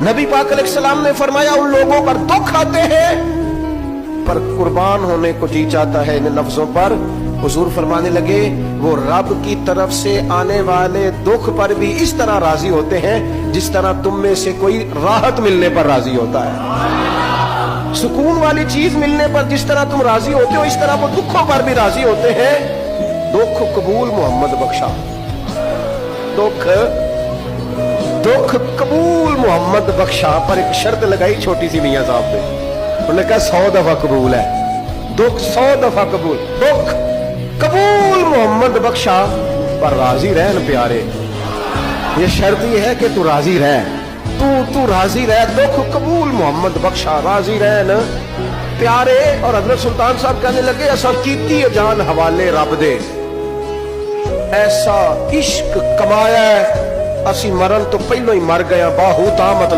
नबी पाक अलैहिस्सलाम ने फरमाया उन लोगों पर दुख आते हैं पर कुर्बान होने को जी चाहता है। इन लफ्जों पर हुजूर फरमाने लगे वो रब की तरफ से आने वाले दुख पर भी इस तरह राजी होते हैं जिस तरह तुम में से कोई राहत मिलने पर राजी होता है। सुकून वाली चीज मिलने पर जिस तरह तुम राजी होते हो इस तरह वो दुखों पर भी राजी होते हैं। दुख कबूल मोहम्मद बख्शा, दुख कबूल मोहम्मद बख्शा, पर एक शर्त लगाई छोटी सी मियां साहब ने। उन्होंने कहा 100 दफा कबूल है, दुख 100 दफा कबूल, दुख कबूल मोहम्मद बख्शा पर राजी रहन प्यारे। ये शर्त ये है कि तू राजी रह, तू राजी रह, दुख कबूल मोहम्मद बख्शा, राजी रहन प्यारे। और हजरत सुल्तान साहब कहने लगे असा कीती जान हवाले रब दे, ऐसा इश्क कमाया असी मरन तो पहलो ही मर गया बाहू ता मतलब